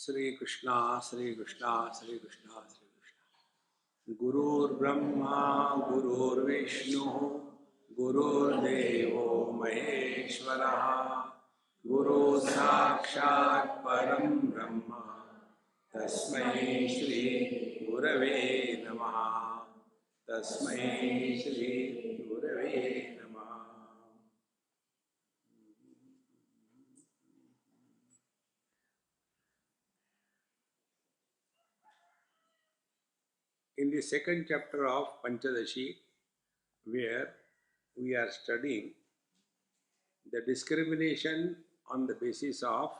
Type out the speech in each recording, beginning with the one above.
Sri Krishna, Sri Krishna, Sri Krishna, Sri Krishna. Gurur Brahma, Gurur Vishnu, Gurur Devo Maheshwara, Guru Sakshat Param Brahma, Tasmai Shri Gurave Namaha, Tasmai Shri Gurave Namaha. In the second chapter of Panchadashi, where we are studying the discrimination on the basis of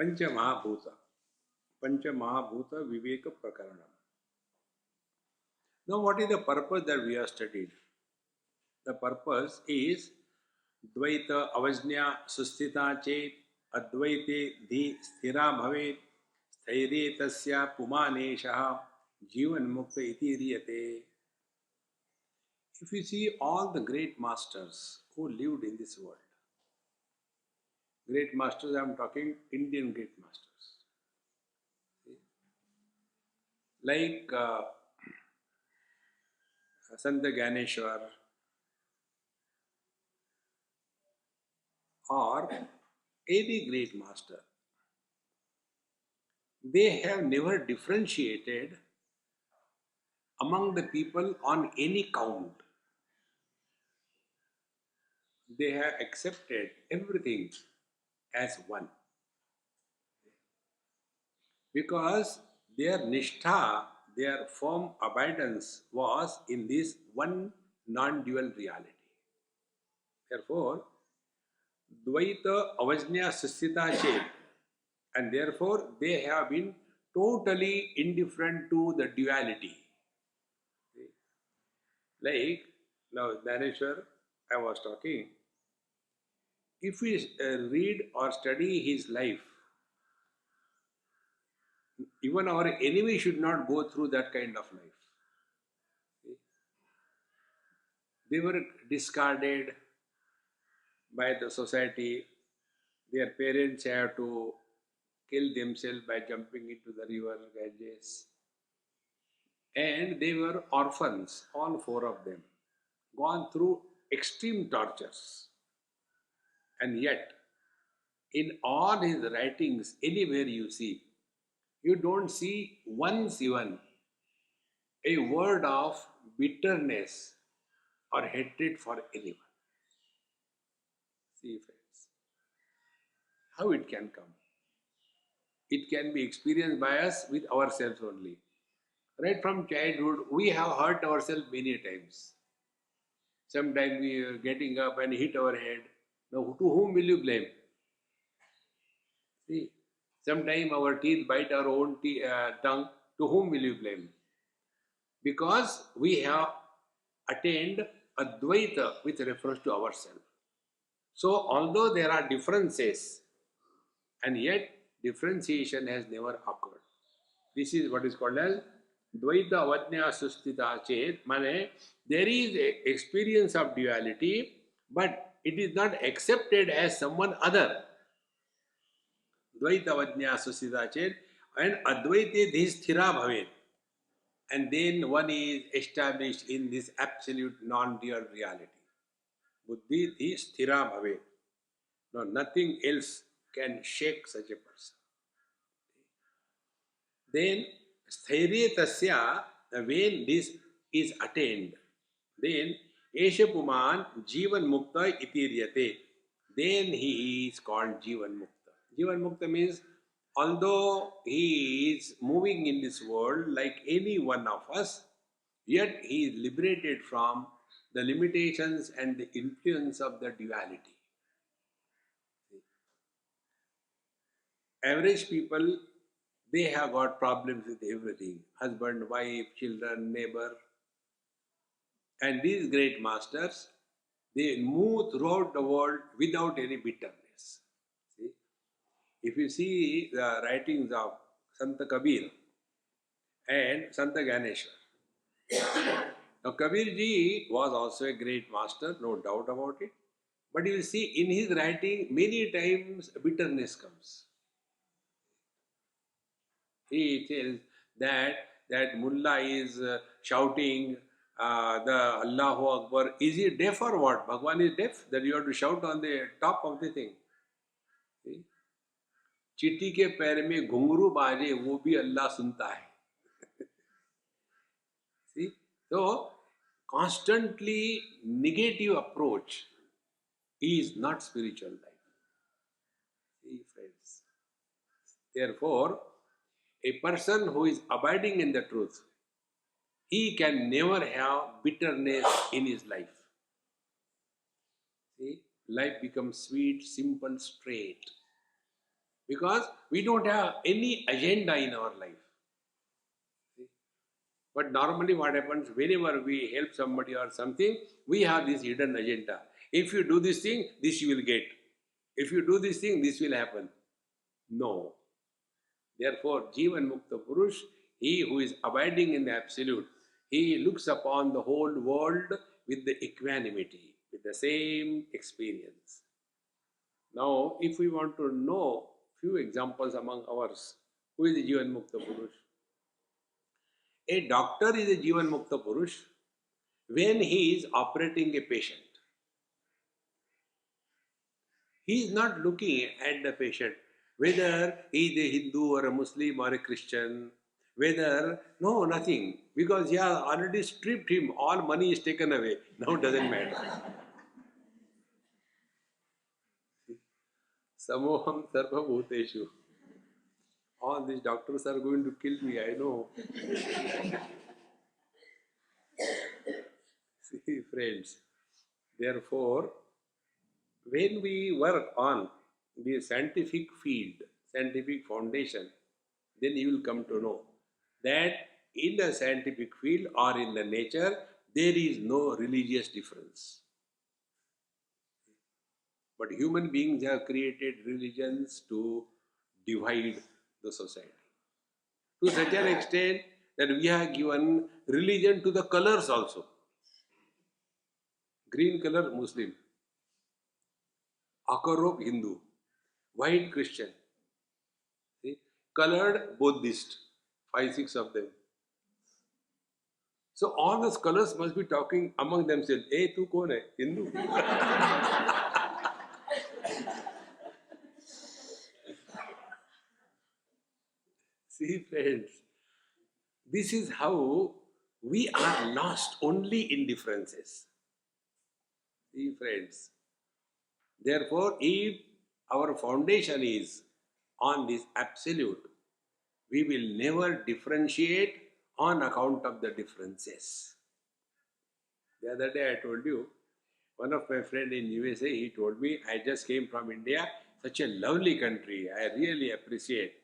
Panchamahabhuta, Panchamahabhuta Viveka Prakaranam. Now, what is the purpose that we have studied? The purpose is Dvaita Avajnya Sustita Chet Advaite Dhi Sthira Bhavet Sthairye Tasya Pumaneshaha Jivan Mukta Iti Riyate. If you see all the great masters who lived in this world, great masters, I am talking Indian great masters, like Santa Ganeshwar or any great master, they have never differentiated among the people on any count. They have accepted everything as one. Because their nishtha, their firm abidance was in this one non-dual reality. Therefore, Dvaita Avajnya Susthita Chet, and therefore they have been totally indifferent to the duality. Like now, Dhaneshwar, I was talking, if we read or study his life, even our enemy should not go through that kind of life. They were discarded by the society. Their parents have to kill themselves by jumping into the river Ganges. And they were orphans, all four of them, gone through extreme tortures. And yet, in all his writings, anywhere you see, you don't see once even a word of bitterness or hatred for anyone. See, friends, how it can come. It can be experienced by us with ourselves only. Right from childhood, we have hurt ourselves many times. Sometimes we are getting up and hit our head. Now, to whom will you blame? See, sometimes our teeth bite our own tongue. To whom will you blame? Because we have attained Advaita with reference to ourselves. So, although there are differences, and yet differentiation has never occurred. This is what is called as Dvaita Avajnya Sustita Chet. Mane, there is a experience of duality, but it is not accepted as someone other. Dvaita Avajnya Sustita Chet and Advaite Dhi Sthira Bhavet. And then one is established in this absolute non-dual reality. Buddhi Dhi Sthira Bhavet. No, nothing else can shake such a person. Then, Sthairye Tasya, when this is attained, then Esha Puman Jivan Mukta Itiryate. Then he is called Jivan Mukta. Jivan Mukta means, although he is moving in this world like any one of us, yet he is liberated from the limitations and the influence of the duality. Average people, they have got problems with everything. Husband, wife, children, neighbor. And these great masters, they move throughout the world without any bitterness. See? If you see the writings of Santa Kabir and Santa Ganeshwar. Now Kabir ji was also a great master, no doubt about it. But you will see in his writing many times bitterness comes. He tells that mullah is shouting the Allahu Akbar. Is he deaf or what? Bhagwan is deaf that you have to shout on the top of the thing. See? चीटी के पैर में घुंघरू बाजे वो भी अल्लाह सुनता है. See? So, constantly negative approach is not spiritual life. See, friends. Therefore, a person who is abiding in the truth, he can never have bitterness in his life. See, life becomes sweet, simple, straight. Because we don't have any agenda in our life. See? But normally what happens, whenever we help somebody or something, we have this hidden agenda. If you do this thing, this you will get. If you do this thing, this will happen. No. Therefore, Jivan Mukta Purush, he who is abiding in the Absolute, he looks upon the whole world with the equanimity, with the same experience. Now, if we want to know few examples among ours, who is the Jivan Mukta Purush? A doctor is a Jivan Mukta Purush when he is operating a patient. He is not looking at the patient, whether he is a Hindu or a Muslim or a Christian, no, nothing. Because he has already stripped him, all money is taken away. Now it doesn't matter. Samoham sarva bhuteshu. All these doctors are going to kill me, I know. See, friends, therefore, when we work on the scientific field, scientific foundation, then you will come to know that in the scientific field or in the nature, there is no religious difference. But human beings have created religions to divide the society. To such an extent that we have given religion to the colors also. Green color, Muslim. Akarop, Hindu. White, Christian. See? Colored, Buddhist. 5, 6 of them. So all the scholars must be talking among themselves. Hey, tu kaun hai? Hindu. See, friends, this is how we are lost only in differences. See, friends. Therefore, if our foundation is on this absolute, we will never differentiate on account of the differences. The other day I told you, one of my friends in USA, he told me, I just came from India, such a lovely country, I really appreciate.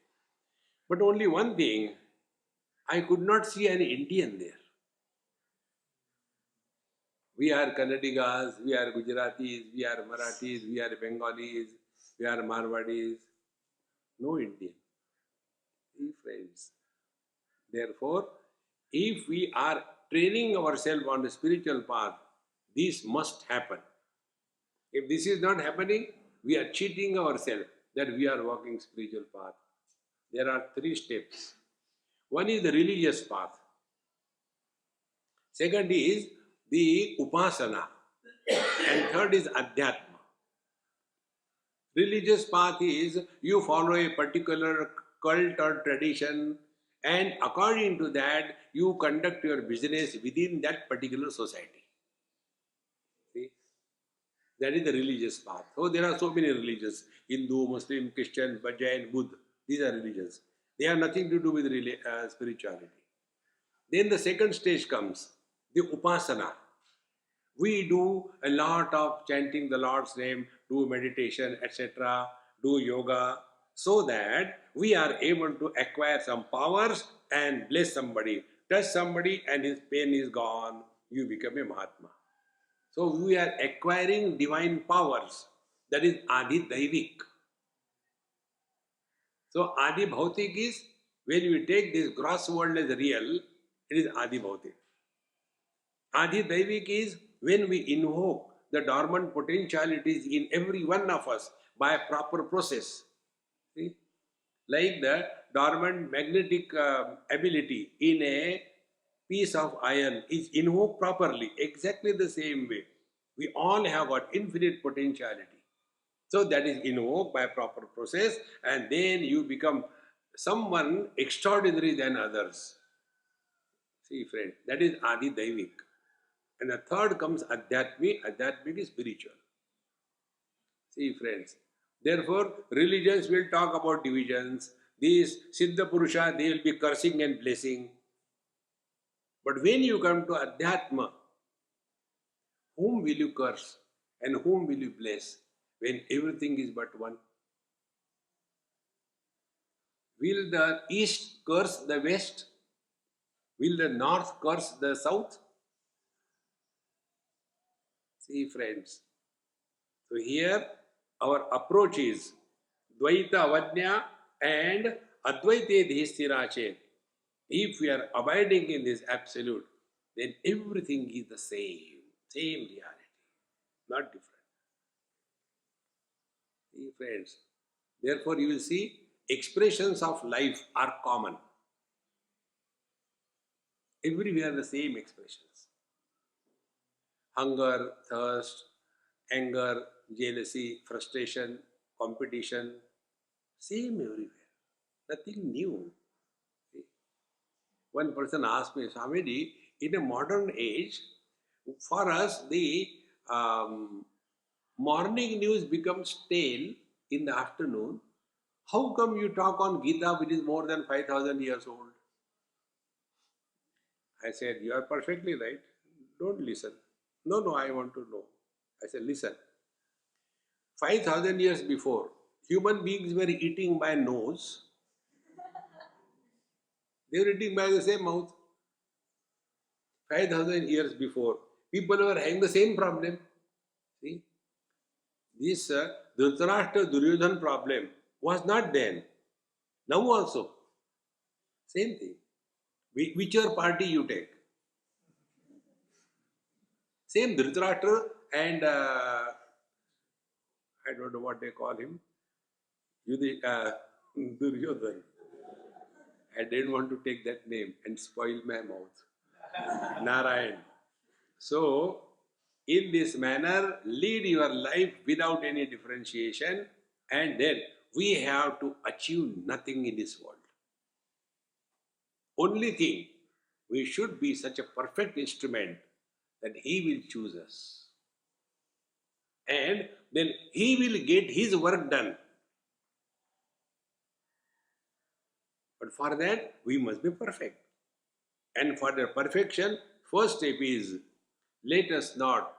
But only one thing, I could not see any Indian there. We are Kannadigas, we are Gujaratis, we are Marathis, we are Bengalis, we are Marwadis. No Indian. See, friends. Therefore, if we are training ourselves on the spiritual path, this must happen. If this is not happening, we are cheating ourselves that we are walking spiritual path. There are 3 steps. One is the religious path. Second is the upasana. And third is adhyatma. Religious path is you follow a particular cult or tradition, and according to that you conduct your business within that particular society. See? That is the religious path. So there are so many religions: Hindu, Muslim, Christian, Jain, Buddha. These are religions. They have nothing to do with spirituality. Then the second stage comes, the upasana. We do a lot of chanting the Lord's name, do meditation, etc., do yoga, so that we are able to acquire some powers and bless somebody. Touch somebody and his pain is gone, you become a Mahatma. So we are acquiring divine powers. That is Adi Daivik. So Adi Bhautik is, when we take this gross world as real, it is Adi Bhautik. Adi Daivik is when we invoke the dormant potentialities in every one of us by a proper process. See? Like the dormant magnetic ability in a piece of iron is invoked properly, exactly the same way. We all have got infinite potentiality. So that is invoked by proper process, and then you become someone extraordinary than others. See, friend, that is Adi Daivik. And the third comes Adhyatmi. Adhyatmic is spiritual. See, friends. Therefore, religions will talk about divisions. These Siddha Purusha, they will be cursing and blessing. But when you come to Adhyatma, whom will you curse and whom will you bless when everything is but one? Will the East curse the West? Will the North curse the South? See, friends. So here our approach is Dvaita Avadnya and Advaite Dhistirache. If we are abiding in this absolute, then everything is the same reality, not different. See, friends. Therefore, you will see expressions of life are common. Everywhere the same expressions. Hunger, thirst, anger, jealousy, frustration, competition, same everywhere. Nothing new. One person asked me, Swamiji, in a modern age, for us the morning news becomes stale in the afternoon. How come you talk on Gita which is more than 5,000 years old? I said, you are perfectly right. Don't listen. No, I want to know. I said, listen. 5,000 years before, human beings were eating by nose. They were eating by the same mouth. 5,000 years before, people were having the same problem. See, this Dhritarashtra Duryodhan problem was not then. Now also, same thing. Whichever party you take. Same Dhritarashtra and I don't know what they call him, Duryodhan. I didn't want to take that name and spoil my mouth. Narayan. So, in this manner, lead your life without any differentiation, and then we have to achieve nothing in this world. Only thing, we should be such a perfect instrument that He will choose us. And then He will get His work done. But for that, we must be perfect. And for the perfection, first step is, let us not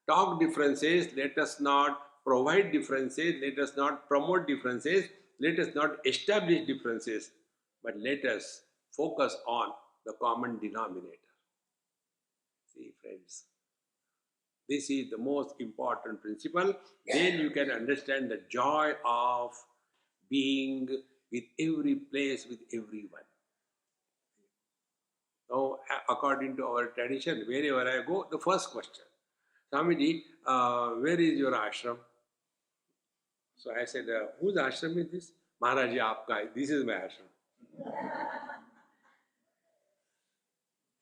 talk differences, let us not provide differences, let us not promote differences, let us not establish differences, but let us focus on the common denominator. See, friends, this is the most important principle. Then you can understand the joy of being with every place, with everyone. Now, according to our tradition, wherever I go, the first question, Swamiji, where is your ashram? So I said, whose ashram is this? Maharaji, aapka. This is my ashram.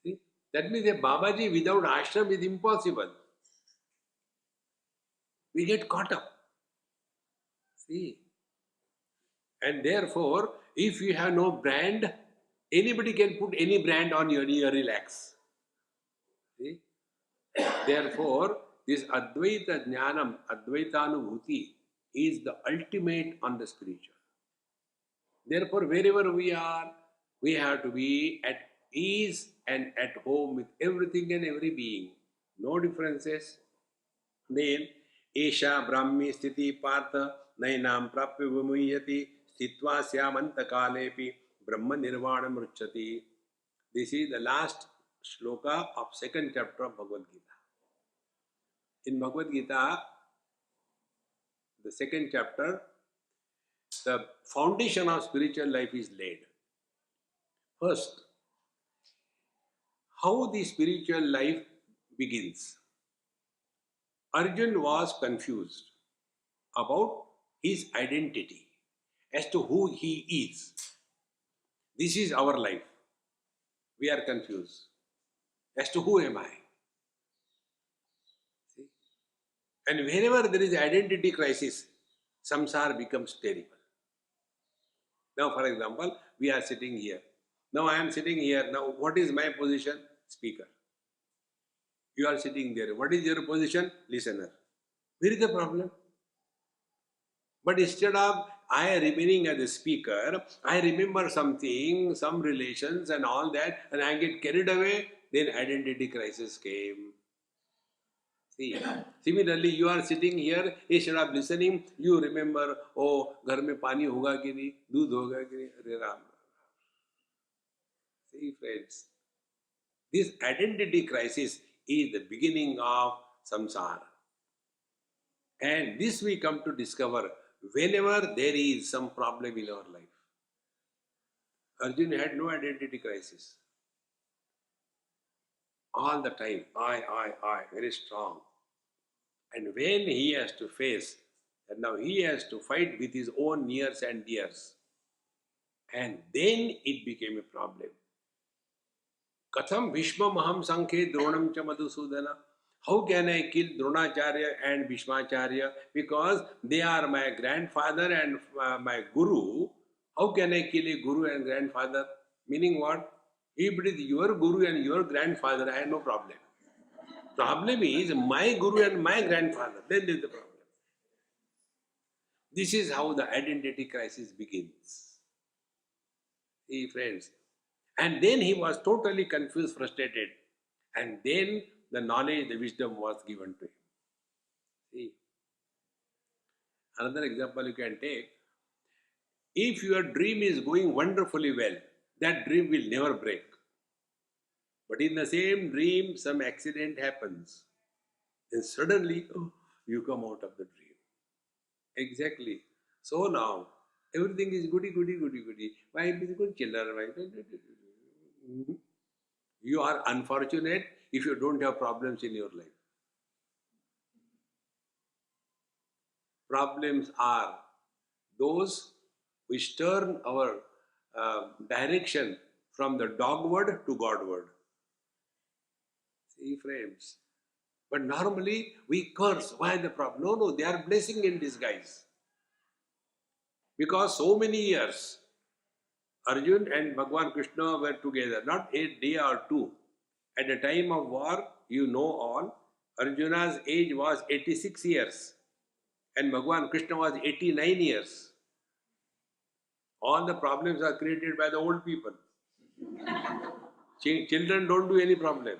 See? That means a Babaji without ashram is impossible. We get caught up. See? And therefore, if you have no brand, anybody can put any brand on you and you relax. See? Therefore, this Advaita Jnanam, Advaitanubhuti is the ultimate on the spiritual. Therefore, wherever we are, we have to be at ease and at home with everything and every being. No differences. Then, Esha Brahmi Sthiti Partha Nainam Prapya Vimuyati Sthitva Syamanta Kalepi Brahma Nirvana Mruchati. This is the last shloka of second chapter of Bhagavad Gita. In Bhagavad Gita, the second chapter, the foundation of spiritual life is laid. First, how the spiritual life begins. Arjun was confused about his identity as to who he is. This is our life. We are confused as to who am I. See? And whenever there is identity crisis, samsara becomes terrible. Now, for example, we are sitting here. Now I am sitting here. Now, what is my position? Speaker. You are sitting there. What is your position? Listener. Where is the problem? But instead of I remaining as a speaker, I remember something, some relations and all that, and I get carried away, then identity crisis came. See, similarly, you are sitting here, instead of listening, you remember, oh, घर में पानी होगा कि नहीं, दूध होगा कि नहीं, अरे Ram. See, friends, this identity crisis is the beginning of samsara. And this we come to discover whenever there is some problem in our life. Arjuna had no identity crisis. All the time, I, very strong. And when he has to face, and now he has to fight with his own nears and dears, and then it became a problem. Katham Bhishma Maham Sankhe Dronam Cha Madhusudana. How can I kill Dronacharya and Bhishmacharya? Because they are my grandfather and my guru. How can I kill a guru and grandfather? Meaning what? If it is your guru and your grandfather, I have no problem. Problem is my guru and my grandfather. Then there is the problem. This is how the identity crisis begins. See, friends. And then he was totally confused, frustrated. And then the knowledge, the wisdom was given to him. See. Another example you can take. If your dream is going wonderfully well, that dream will never break. But in the same dream, some accident happens. Then suddenly, you come out of the dream. Exactly. So now, everything is goody. Wife is good, children. You are unfortunate if you don't have problems in your life. Problems are those which turn our direction from the dogward to Godward. See, friends. But normally we curse. Why the problem? No, they are blessing in disguise. Because so many years, Arjun and Bhagwan Krishna were together, not a day or two. At the time of war, you know all, Arjuna's age was 86 years and Bhagwan Krishna was 89 years. All the problems are created by the old people. Children don't do any problem.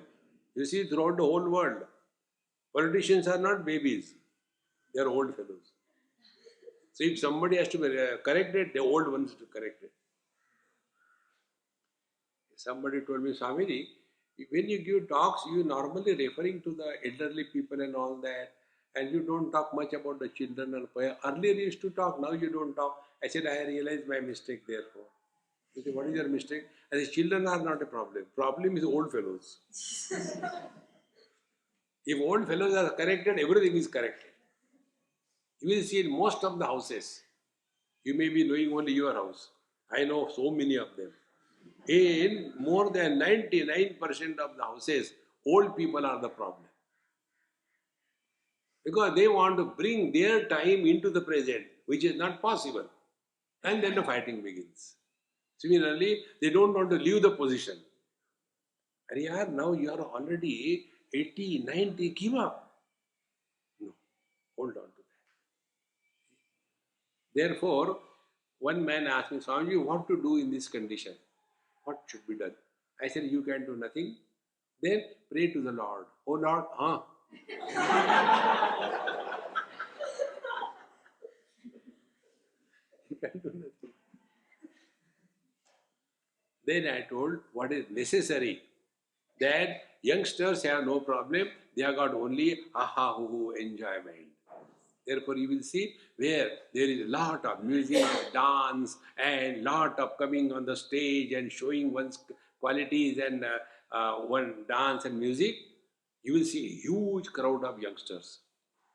You see, throughout the whole world, politicians are not babies. They are old fellows. So if somebody has to be corrected, the old ones to correct it. Somebody told me, Swami, when you give talks, you normally referring to the elderly people and all that, and you don't talk much about the children and prayer. Earlier you used to talk, now you don't talk. I said, I realized my mistake therefore. You say, what is your mistake? I said, children are not a problem. Problem is old fellows. If old fellows are corrected, everything is corrected. You will see in most of the houses, you may be knowing only your house. I know so many of them. In more than 99% of the houses, old people are the problem. Because they want to bring their time into the present, which is not possible. And then the fighting begins. Similarly, they don't want to leave the position. And now you are already 80, 90, give up. No, hold on to that. Therefore, one man asked me, Swami, what to do in this condition? What should be done? I said, you can do nothing. Then pray to the Lord. Oh Lord, You can do nothing. Then I told what is necessary. That youngsters have no problem. They have got only enjoyment. Therefore, you will see where there is a lot of music, dance, and lot of coming on the stage and showing one's qualities and one dance and music, you will see a huge crowd of youngsters.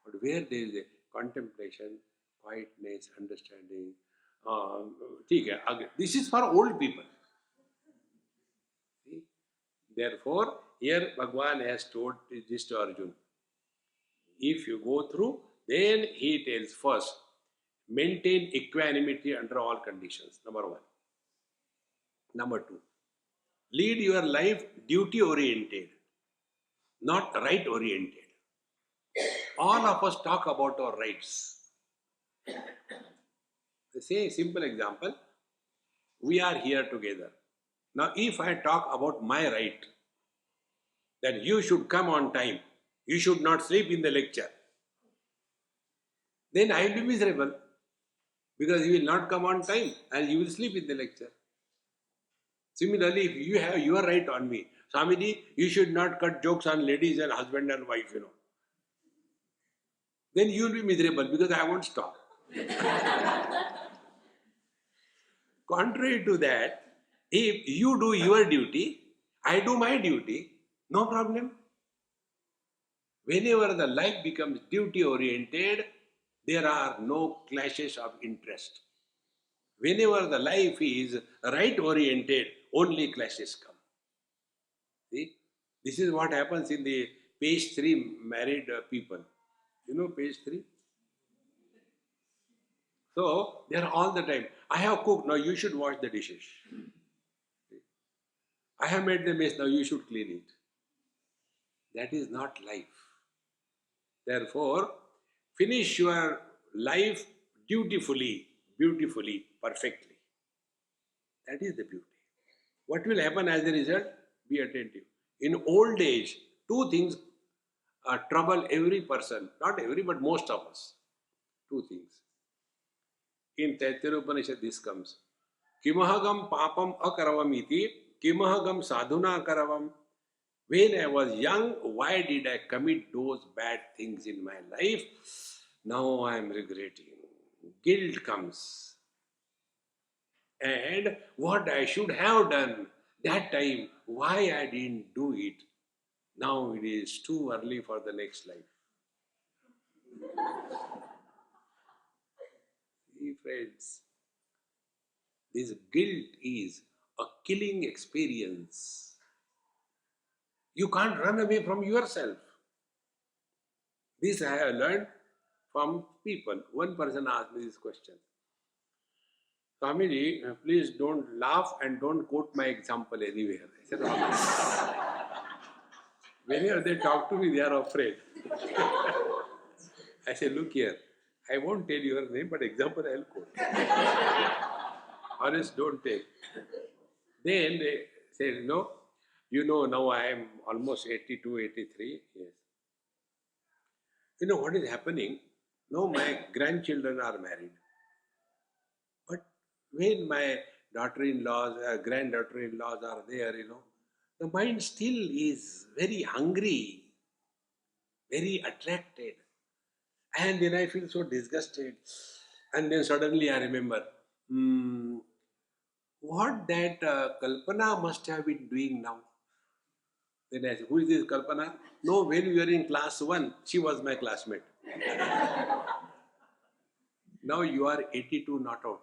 But where there is a contemplation, quietness, understanding, ठीक है. This is for old people. See? Therefore, here Bhagwan has told this to Arjuna. If you go through, then he tells first, maintain equanimity under all conditions. Number one. Number two, lead your life duty oriented, not right oriented. All of us talk about our rights. Say a simple example. We are here together. Now, if I talk about my right, that you should come on time, you should not sleep in the lecture, then I will be miserable because you will not come on time and you will sleep in the lecture. Similarly, if you have your right on me, Swamiji, you should not cut jokes on ladies and husband and wife, then you will be miserable because I won't stop. Contrary to that, if you do your duty, I do my duty, no problem. Whenever the life becomes duty oriented, there are no clashes of interest. Whenever the life is right oriented, only clashes come. See, this is what happens in the page 3 married people. You know page 3? So, they are all the time, I have cooked, now you should wash the dishes. I have made the mess, now you should clean it. That is not life. Therefore, finish your life dutifully, beautifully, perfectly. That is the beauty. What will happen as a result? Be attentive. In old age, two things trouble every person. Not every, but most of us. Two things. In Taittiriya Upanishad this comes. Kimahagam papam akaravam iti, kimahagam sadhuna akaravam. When I was young, why did I commit those bad things in my life? Now I am regretting. Guilt comes. And what I should have done that time, why I didn't do it. Now it is too early for the next life. See, friends, this guilt is a killing experience. You can't run away from yourself. This I have learned from people. One person asked me this question. Swamiji, please don't laugh and don't quote my example anywhere. I said, whenever they talk to me, they are afraid. I said, look here, I won't tell your name, but example I will quote. Honest, don't take. Then they said, no, now I am almost 82, 83. Yes. You know what is happening? Now my grandchildren are married. But when my daughter-in-laws, granddaughter-in-laws are there, the mind still is very hungry, very attracted. And then I feel so disgusted. And then suddenly I remember, what that Kalpana must have been doing now. Then I said, who is this Kalpana? No, when we were in class 1, she was my classmate. Now you are 82, not out.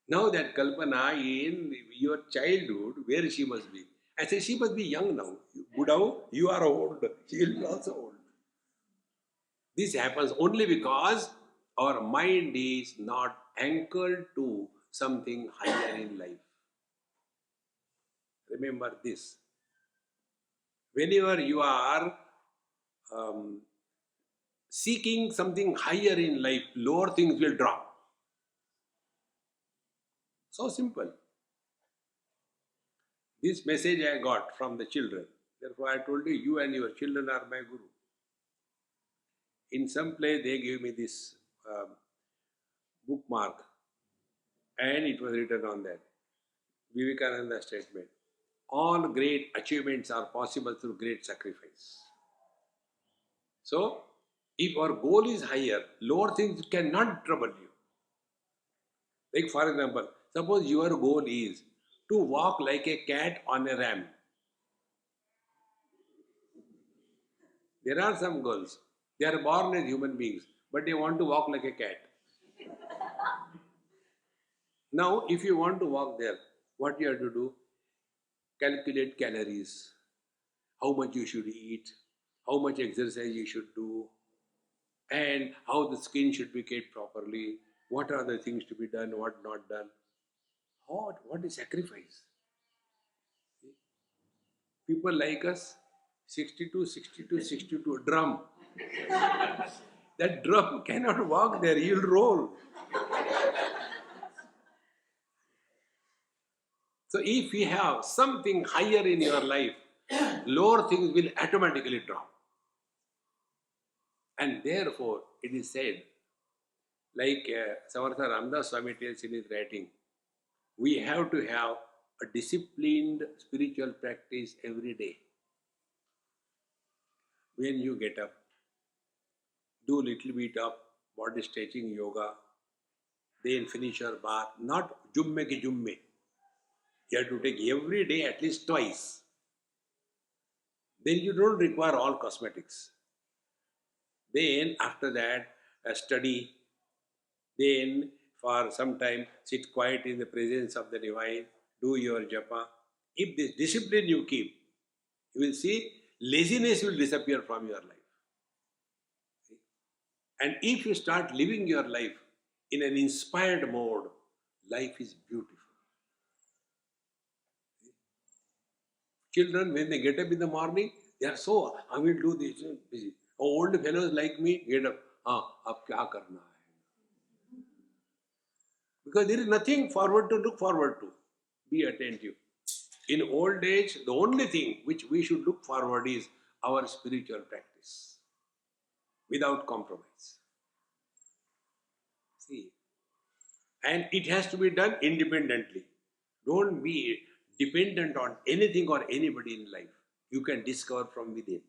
Now that Kalpana in your childhood, where she must be? I say, she must be young now. Buddha, you are old. She will be also old. This happens only because our mind is not anchored to something higher in life. Remember this. Whenever you are seeking something higher in life, lower things will drop. So simple. This message I got from the children. Therefore I told you, you and your children are my guru. In some place they gave me this bookmark and it was written on that. Vivekananda statement. All great achievements are possible through great sacrifice. So, if our goal is higher, lower things cannot trouble you. Like for example, suppose your goal is to walk like a cat on a ram. There are some girls, they are born as human beings, but they want to walk like a cat. Now, if you want to walk there, what you have to do? Calculate calories, how much you should eat, how much exercise you should do, and how the skin should be kept properly, what are the things to be done, what not done. What is sacrifice? People like us, 62, 62, 62, drum. That drum cannot walk there, he'll roll. So if you have something higher in your life, lower things will automatically drop. And therefore, it is said, like Samartha Ramdas Swami tells in his writing, we have to have a disciplined spiritual practice every day. When you get up, do little bit of body stretching yoga, then finish your bath, not jumme ki jumme. You have to take every day at least twice. Then you don't require all cosmetics. Then after that, study. Then for some time, sit quiet in the presence of the Divine, do your japa. If this discipline you keep, you will see laziness will disappear from your life. And if you start living your life in an inspired mode, life is beautiful. Children, when they get up in the morning, they are so, I will do this, busy. Old fellows like me, get up, ab kya karna hai? Because there is nothing forward to look forward to. Be attentive. In old age, the only thing which we should look forward is our spiritual practice, without compromise. See, and it has to be done independently. Don't be dependent on anything or anybody in life. You can discover from within.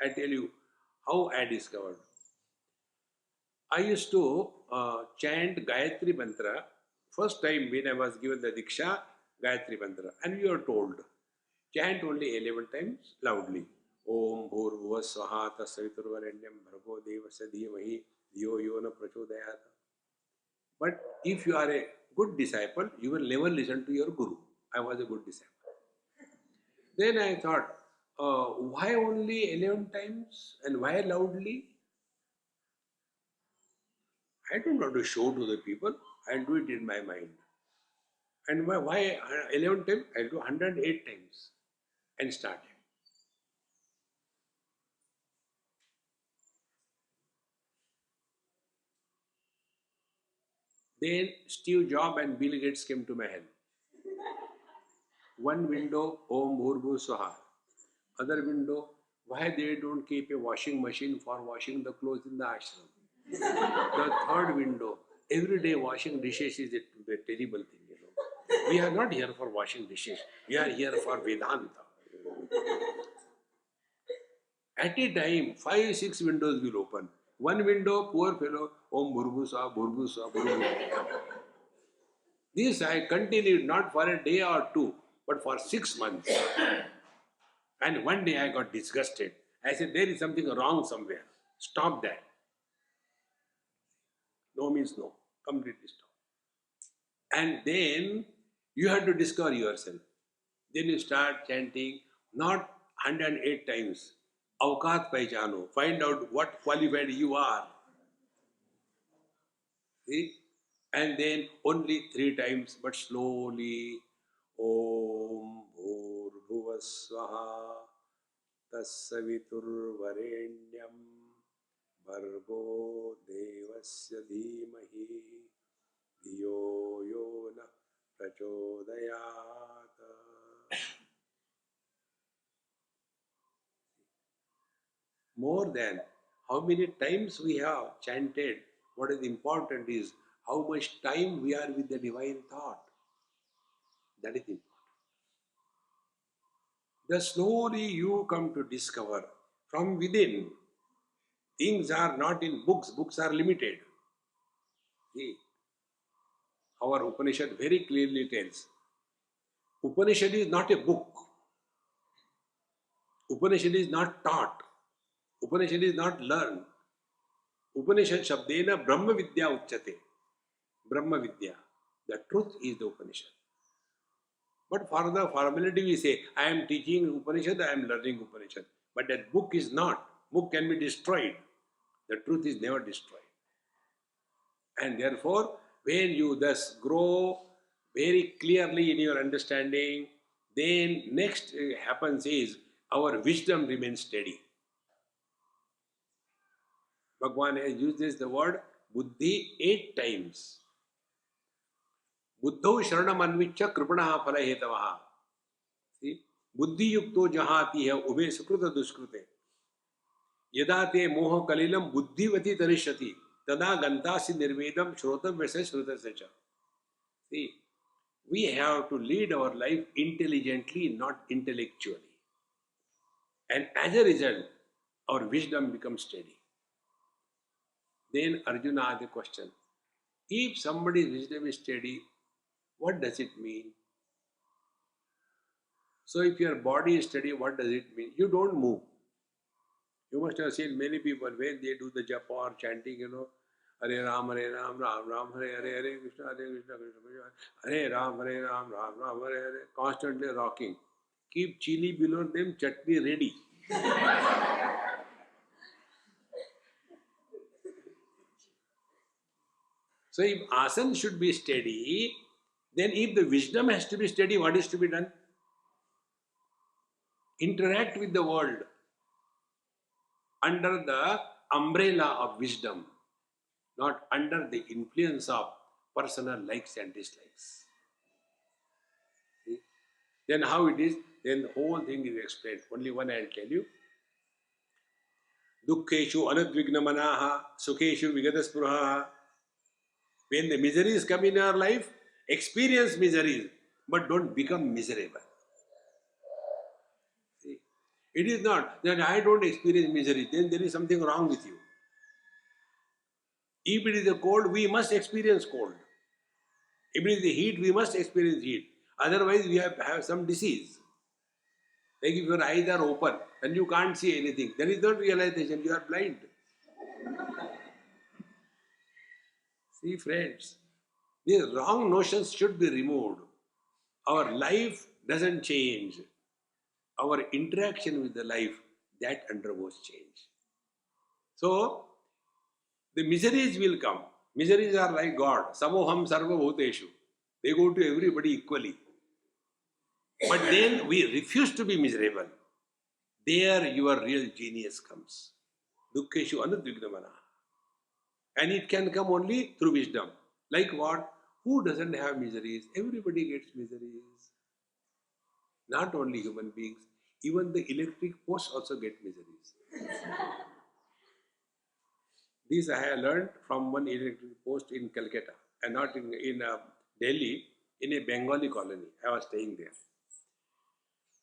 I tell you how I discovered. I used to chant Gayatri Mantra. First time when I was given the Diksha, Gayatri Mantra. And we were told, chant only 11 times loudly. Om Bhurva Swaha Tasaviturvarenyam Bhargo Devasya Dhimahi Dhiyo Yona Prachodayata. But if you are a good disciple, you will never listen to your Guru. I was a good disciple. Then I thought, why only 11 times and why loudly? I don't want to show to the people, I'll do it in my mind. And why 11 times? I'll do 108 times and start. Then Steve Jobs and Bill Gates came to my help. One window, Om Bhurbu Swaha. Other window, why they don't keep a washing machine for washing the clothes in the ashram. The third window, every day washing dishes is a terrible thing, you know. We are not here for washing dishes. We are here for Vedanta. At a time, 5, 6 windows will open. One window, poor fellow, Om Bhurbu Swaha, Bhurbu Swaha, Bhurbu Swaha. This I continued not for a day or two, but for 6 months. And one day I got disgusted. I said, there is something wrong somewhere. Stop that. No means no. Completely stop. And then you have to discover yourself. Then you start chanting, not 108 times. Avkat Paichano. Find out what qualified you are. See? And then only 3 times, but slowly. Om Bhurbhuva Swaha Tassaviturvarenyam Bhargo Devasya Dhimahi Dhiyo Yona Prachodayata. More than how many times we have chanted, what is important is how much time we are with the divine thought. That is important. The slowly you come to discover from within. Things are not in books. Books are limited. See, our Upanishad very clearly tells, Upanishad is not a book. Upanishad is not taught. Upanishad is not learned. Upanishad Shabdena Brahma Vidya Uchyate. Brahma Vidya. The truth is the Upanishad. But for the formality we say, I am teaching Upanishad, I am learning Upanishad. But that book is not. Book can be destroyed. The truth is never destroyed. And therefore, when you thus grow very clearly in your understanding, then next happens is our wisdom remains steady. Bhagwan has used this the word buddhi 8 times. Buddhau sharanam anvichya kripanaha phalahetavaha. See? Buddhi yukto jahati hai ube sukruta duskrute. Yada te moha kalilam buddhivati tarishyati. Tada gantasi nirvedam shrotam vese shrutasya. See, we have to lead our life intelligently, not intellectually. And as a result, our wisdom becomes steady. Then Arjuna asked the question, if somebody's wisdom is steady, what does it mean? So if your body is steady, what does it mean? You don't move. You must have seen many people when they do the japa or chanting, Hare Ram, Ram Ram, Hare Hare, Hare Krishna, Krishna Krishna, Hare Ram, Ram Ram, Hare Hare, constantly rocking. Keep chili below them, chutney ready. So if asana should be steady, then if the wisdom has to be steady, what is to be done? Interact with the world under the umbrella of wisdom, not under the influence of personal likes and dislikes. See? Then how it is? Then the whole thing is explained. Only one I will tell you. Dukkeshu anadvigna manaha, sukheshu vigataspruha. When the miseries come in our life, experience miseries, but don't become miserable. See? It is not that I don't experience misery, then there is something wrong with you. If it is a cold, we must experience cold. If it is the heat, we must experience heat. Otherwise, we have some disease. Like if your eyes are open and you can't see anything, there is not realization, you are blind. See, friends, these wrong notions should be removed. Our life doesn't change. Our interaction with the life, that undergoes change. So, the miseries will come. Miseries are like God. Samoham sarva bhuteshu. They go to everybody equally. But then we refuse to be miserable. There your real genius comes. Dukkeshu anadvignamana. And it can come only through wisdom. Like what? Who doesn't have miseries? Everybody gets miseries. Not only human beings, even the electric posts also get miseries. This I have learned from one electric post in Calcutta, and not in Delhi, in a Bengali colony. I was staying there.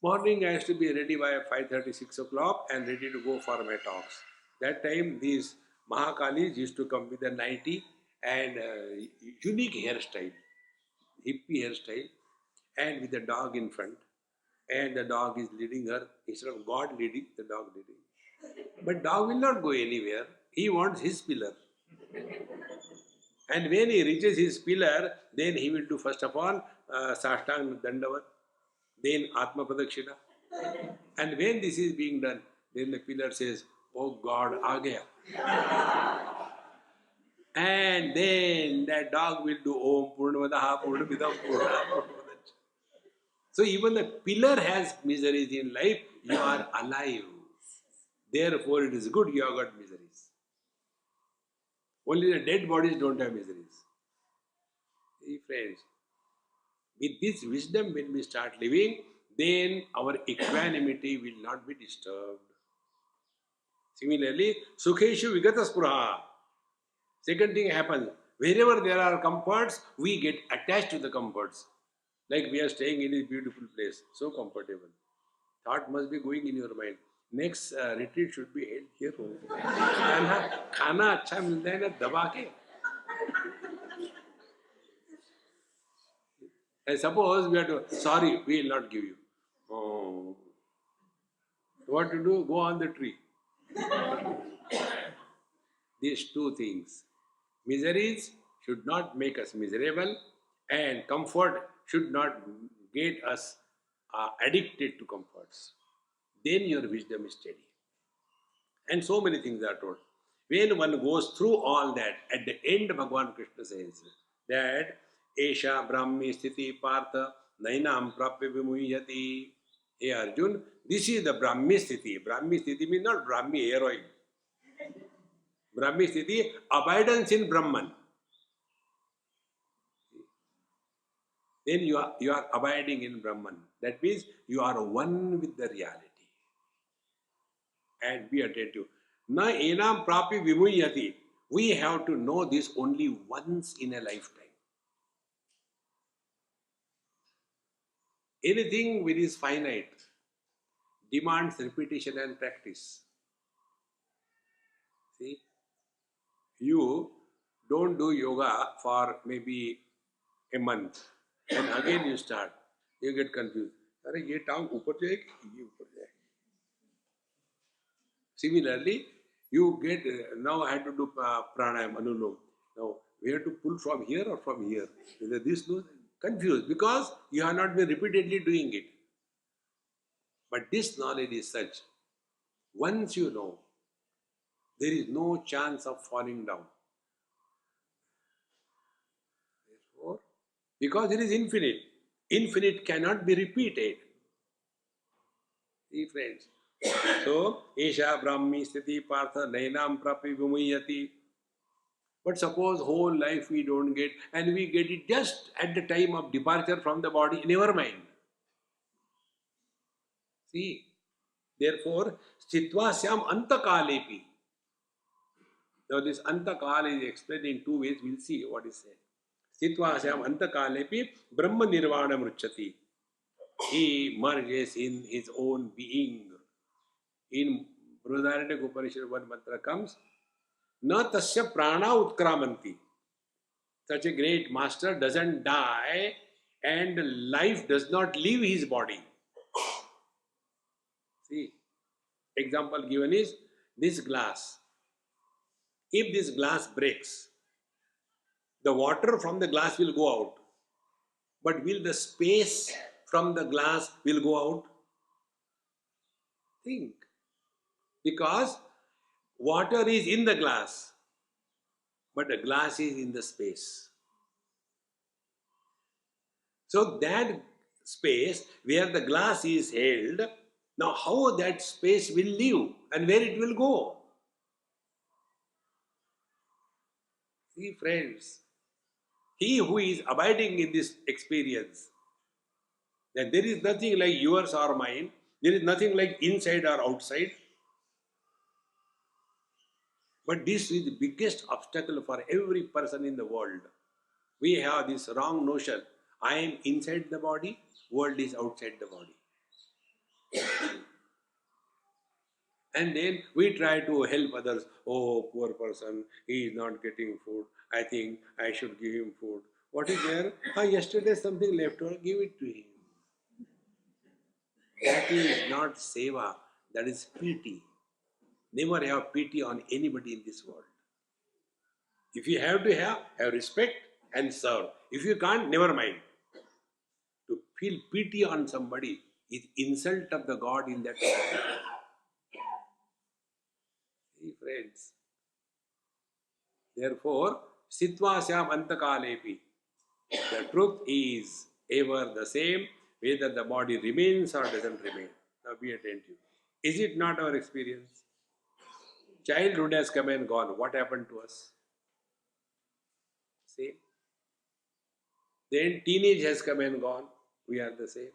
Morning I used to be ready by 5:30, 6 o'clock and ready to go for my talks. That time these Mahakalis used to come with a nightie and unique hairstyle, hippie hairstyle, and with a dog in front. And the dog is leading her, instead of God leading, the dog leading. But dog will not go anywhere. He wants his pillar. And when he reaches his pillar, then he will do first of all Sashtang Dandavat, then Atma Pradakshina. And when this is being done, then the pillar says, "Oh God, aa gaya." And then that dog will do Om Purnamadaha Purnamidam Purnam. So even the pillar has miseries in life, you are alive. Therefore it is good you have got miseries. Only the dead bodies don't have miseries. See, friends, with this wisdom when we start living, then our equanimity will not be disturbed. Similarly, Sukheshu Vigataspuraha. Second thing happens, wherever there are comforts, we get attached to the comforts. Like we are staying in a beautiful place, so comfortable. Thought must be going in your mind. Next retreat should be held here. Khana अच्छा मिलता है ना दबा के. And suppose we are to, sorry, we will not give you. Oh. What to do? Go on the tree. These two things. Miseries should not make us miserable, And comfort should not get us addicted to comforts. Then your wisdom is steady. And so many things are told. When one goes through all that, at the end, Bhagavan Krishna says that Esha Brahmi Sthiti Partha Nainam Prapya Vimuyati. Hey Arjun, this is the Brahmi Sthiti. Brahmi Sthiti means not Brahmi hair oil. Brahmi Sthiti, abidance in Brahman. Then you are abiding in Brahman. That means you are one with the reality. And be attentive. Na enam prapi vimuyati. We have to know this only once in a lifetime. Anything which is finite demands repetition and practice. See, you don't do yoga for maybe a month, and again you start. You get confused. अरे ये टांग ऊपर जाएगी, ये ऊपर जाएगी. Similarly, you get now I have to do pranayam, anulom. Now we have to pull from here or from here. Whether this no confused because you have not been repeatedly doing it. But this knowledge is such. Once you know, there is no chance of falling down. Therefore, because it is infinite, infinite cannot be repeated. See, friends. So, Esha Brahmi Sthiti Partha Nainam Prapi Vimuyati. But suppose whole life we don't get and we get it just at the time of departure from the body, never mind. See, therefore, Sthitva Syam Antakalepi. Now this Antakal is explained in two ways, we'll see what is said. Sthitva Syam Antakalepi Brahma Nirvana Mruchati. He merges in his own being. In Brihadaranyaka Upanishad, one mantra comes, Na tasya prana utkramanti. Such a great master doesn't die and life does not leave his body. See, example given is this glass. If this glass breaks, the water from the glass will go out. But will the space from the glass will go out? Think. Because water is in the glass, but the glass is in the space. So that space where the glass is held, now how that space will leave and where it will go? See, friends, he who is abiding in this experience, that there is nothing like yours or mine, there is nothing like inside or outside. But this is the biggest obstacle for every person in the world. We have this wrong notion. I am inside the body, world is outside the body. And then we try to help others. Oh, poor person, he is not getting food. I think I should give him food. What is there? Yesterday something left over, give it to him. That is not seva, that is pity. Never have pity on anybody in this world. If you have to have respect and serve. If you can't, never mind. To feel pity on somebody is insult of the God in that time. See, friends. Therefore, Sitva Syam Antakalepi. The truth is ever the same, whether the body remains or doesn't remain. Now be attentive. Is it not our experience? Childhood has come and gone. What happened to us? Same. Then teenage has come and gone. We are the same.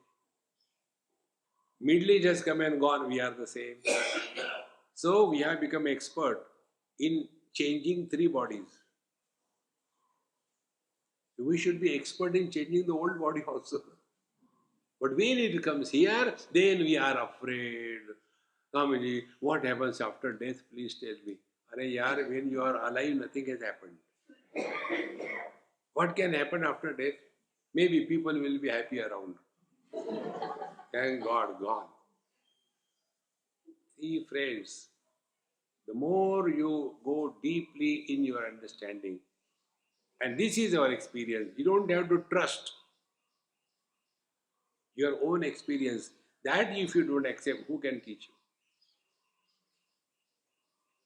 Middle age has come and gone. We are the same. So we have become expert in changing three bodies. We should be expert in changing the old body also. But when it comes here, then we are afraid. Swamiji, what happens after death? Please tell me. Arey yaar, when you are alive, nothing has happened. What can happen after death? Maybe people will be happy around. Thank God, gone. See, friends, the more you go deeply in your understanding, And this is our experience. You don't have to trust your own experience. That if you don't accept, who can teach you?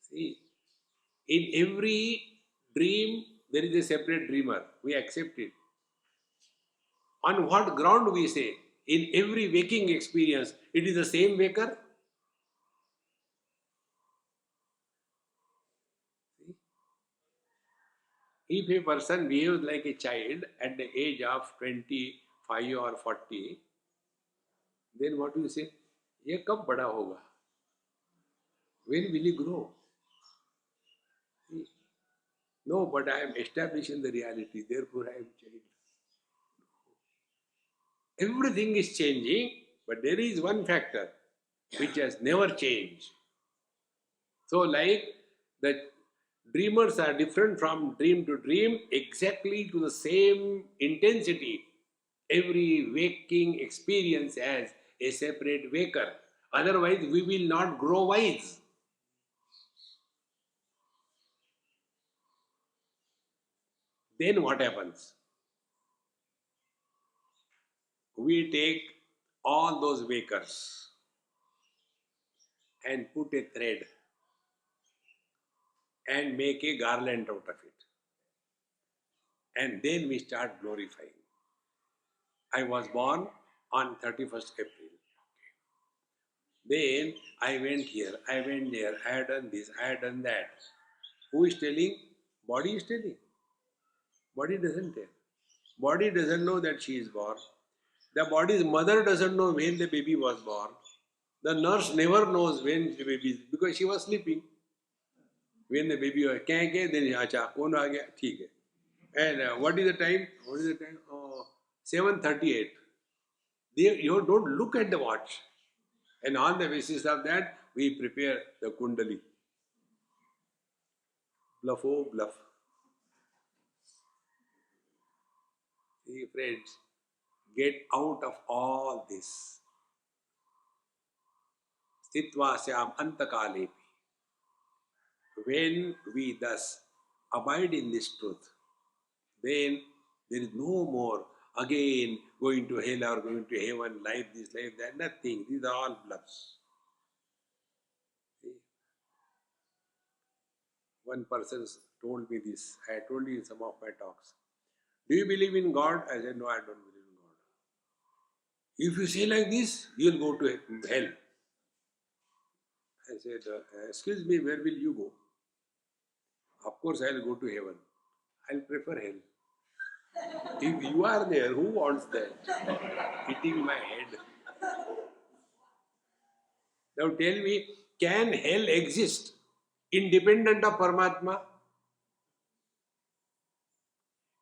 See, in every dream, there is a separate dreamer. We accept it. On what ground we say? In every waking experience, it is the same waker. See? If a person behaves like a child at the age of 25 or 40, then what do you say? ये कब बड़ा होगा? When will he grow? See? No, but I am establishing the reality, therefore I am child. Everything is changing, but there is one factor which has never changed. So, like the dreamers are different from dream to dream, exactly to the same intensity. Every waking experience has a separate waker. Otherwise, we will not grow wise. Then what happens? We take all those wakers and put a thread and make a garland out of it. And then we start glorifying. I was born on 31st April. Then I went here, I went there, I had done this, I had done that. Who is telling? Body is telling. Body doesn't tell. Body doesn't know that she is born. The body's mother doesn't know when the baby was born. The nurse never knows when the baby is, because she was sleeping. When the baby was, then acha, kaun aa gaya? Theek hai. And what is the time? What is the time? 7:38. You don't look at the watch. And on the basis of that, we prepare the kundali. Bluff, oh bluff. See, friends, get out of all this. Stitva syam antakalepi. When we thus abide in this truth, then there is no more again going to hell or going to heaven, life this, life that, nothing. These are all bluffs. See? One person told me this. I told you in some of my talks. Do you believe in God? I said, no, I don't believe in God. If you say like this, you'll go to hell. I said, excuse me, where will you go? Of course, I'll go to heaven. I'll prefer hell. If you are there, who wants that? Hitting my head. Now tell me, can hell exist independent of Paramatma?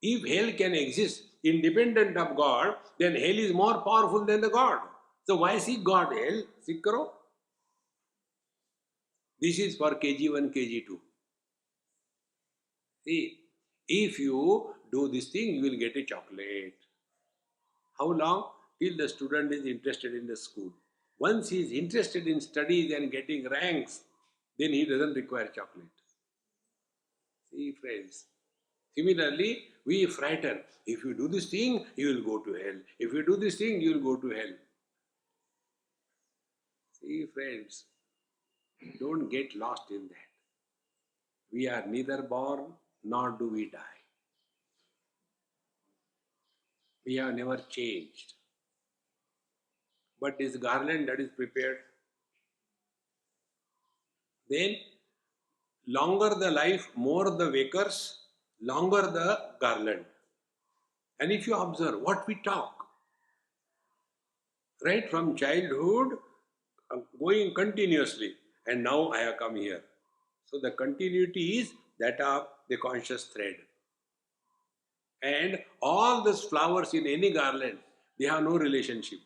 If hell can exist independent of God, then hell is more powerful than the God. So why seek God? Hell, seek karo. This is for KG1, KG2. See, if you do this thing, you will get a chocolate. How long? Till the student is interested in the school. Once he is interested in studies and getting ranks, then he doesn't require chocolate. See, friends. Similarly, we frighten. If you do this thing, you will go to hell. If you do this thing, you will go to hell. See, friends, don't get lost in that. We are neither born nor do we die. We have never changed. But this garland that is prepared, then longer the life, more the wakers, longer the garland. And if you observe what we talk, right from childhood, going continuously, and now I have come here. So the continuity is that of the conscious thread. And all these flowers in any garland, they have no relationship.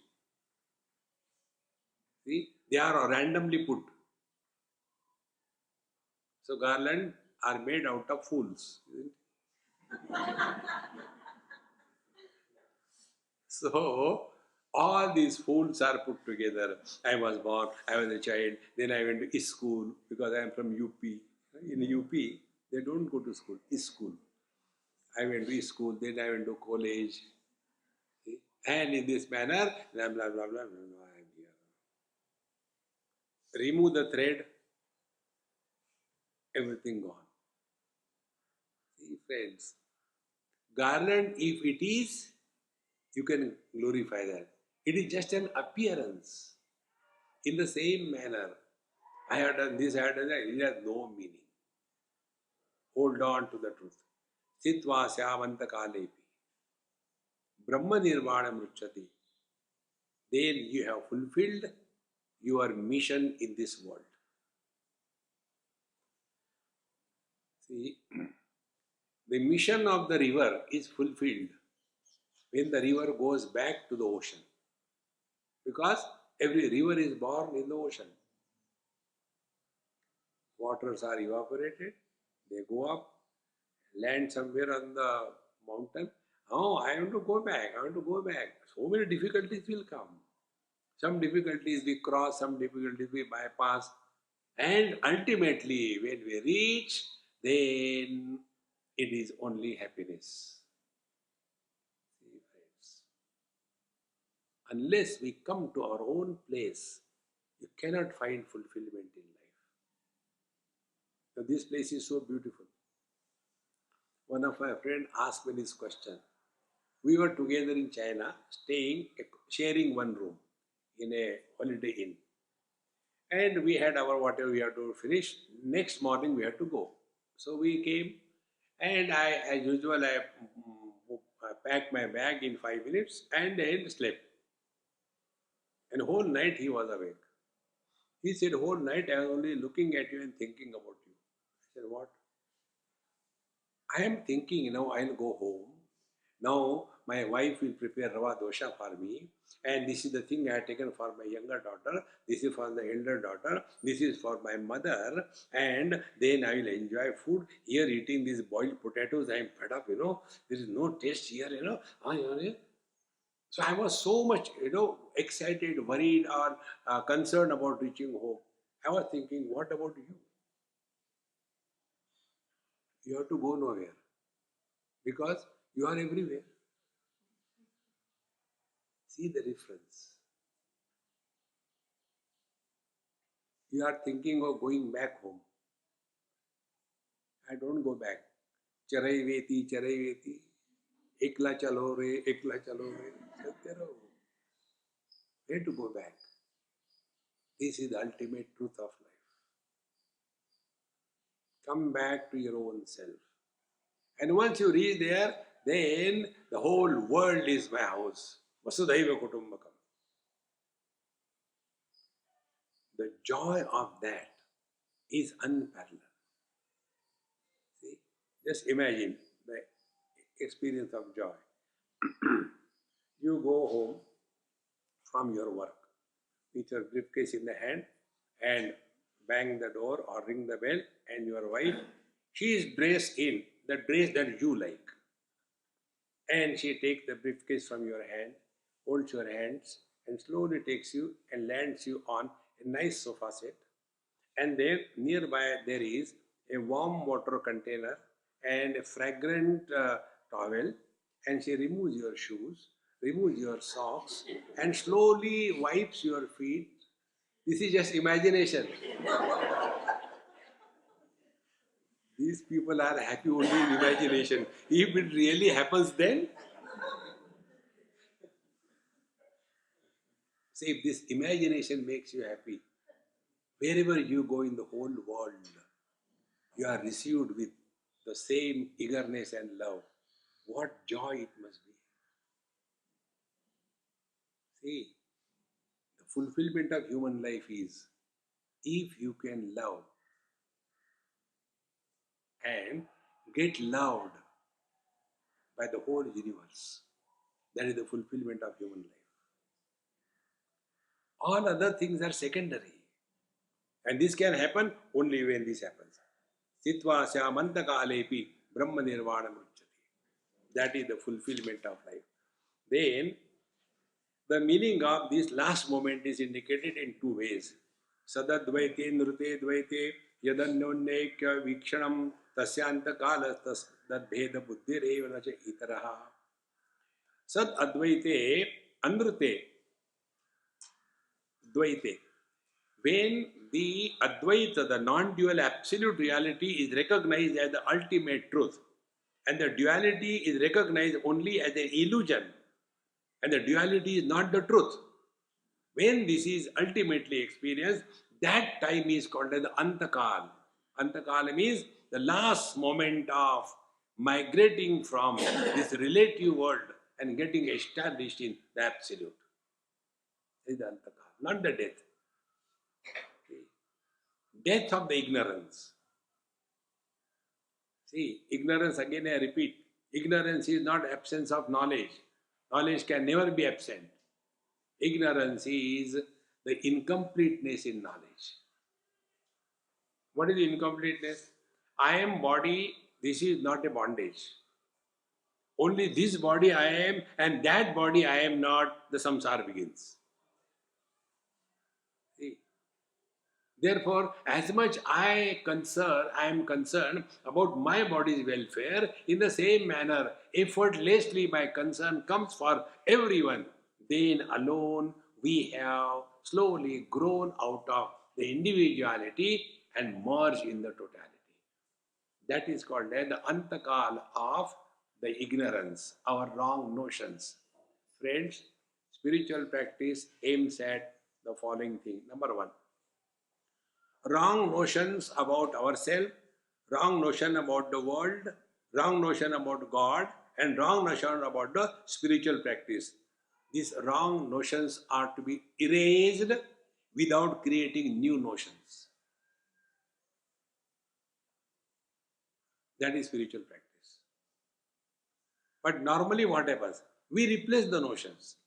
See, they are randomly put. So garlands are made out of fools. So all these fools are put together. I was born, I was a child, then I went to school because I am from UP. In UP, they don't go to school, school. I went to school, then I went to college. See? And in this manner, blah, blah, blah, blah, blah, I am here. Remove the thread, everything gone. See, friends, garland, if it is, you can glorify that. It is just an appearance. In the same manner, I have done this, I have done that, it has no meaning. Hold on to the truth. Sitva syamanta kalepi. Brahma nirvana mruchati. Then you have fulfilled your mission in this world. See, the mission of the river is fulfilled when the river goes back to the ocean. Because every river is born in the ocean. Waters are evaporated, they go up, land somewhere on the mountain. Oh, I want to go back, I want to go back. So many difficulties will come. Some difficulties we cross, some difficulties we bypass. And ultimately, when we reach, then it is only happiness. See, friends, unless we come to our own place, you cannot find fulfillment in life. Now, this place is so beautiful. One of my friends asked me this question. We were together in China, sharing one room in a holiday inn. And we had our whatever we had to finish. Next morning we had to go. So we came, and I, as usual, I packed my bag in 5 minutes and then slept. And whole night he was awake. He said, whole night I was only looking at you and thinking about you. I said, what? I am thinking, I'll go home. Now my wife will prepare rava dosha for me, and this is the thing I have taken for my younger daughter, this is for the elder daughter, this is for my mother, and then I will enjoy food. Here eating these boiled potatoes, I am fed up, there is no taste here, So I was so much, excited, worried, or concerned about reaching home. I was thinking, what about you? You have to go nowhere because you are everywhere. See the difference. You are thinking of going back home. I don't go back. Charai veti. Ekla chalo re. Chalते raho. Where to go back? This is the ultimate truth of life. Come back to your own self. And once you reach there, then the whole world is my house. Vasudhaiva Kutumbakam. The joy of that is unparalleled. See, just imagine the experience of joy. You go home from your work with your briefcase in the hand and bang the door or ring the bell, and your wife, she is dressed in the dress that you like. And she takes the briefcase from your hand, holds your hands, and slowly takes you and lands you on a nice sofa set. And there, nearby, there is a warm water container and a fragrant towel. And she removes your shoes, removes your socks, and slowly wipes your feet. This is just imagination. These people are happy only in imagination. If it really happens, then say if this imagination makes you happy, wherever you go in the whole world, you are received with the same eagerness and love. What joy it must be. See, the fulfillment of human life is if you can love and get loved by the whole universe. That is the fulfillment of human life. All other things are secondary. And this can happen only when this happens. Sitva syamanta kalepi brahma nirvana mruchati. That is the fulfillment of life. Then, the meaning of this last moment is indicated in two ways. Sadadvaite nrute dvaite Yadanyonekya vikshanam tasyanta kala tadbheda buddhireva nacha itaraha. Sat advaite anrute dvaite. When the Advaita, the non-dual absolute reality is recognized as the ultimate truth, and the duality is recognized only as an illusion, and the duality is not the truth. When this is ultimately experienced, that time is called as the Antakal. Antakal means the last moment of migrating from this relative world and getting established in the absolute. This is the Antakal, not the death. Death of the ignorance. See, ignorance, again I repeat, ignorance is not absence of knowledge. Knowledge can never be absent. Ignorance is the incompleteness in knowledge. What is incompleteness? I am body, this is not a bondage. Only this body I am, and that body I am not, the samsara begins. See? Therefore, as much I am concerned about my body's welfare, in the same manner, effortlessly my concern comes for everyone. Then alone we have slowly grown out of the individuality and merged in the totality. That is called the antakal of the ignorance, our wrong notions. Friends, spiritual practice aims at the following thing. Number one, wrong notions about ourselves, wrong notion about the world, wrong notion about God, and wrong notion about the spiritual practice. These wrong notions are to be erased without creating new notions. That is spiritual practice. But normally what happens? We replace the notions.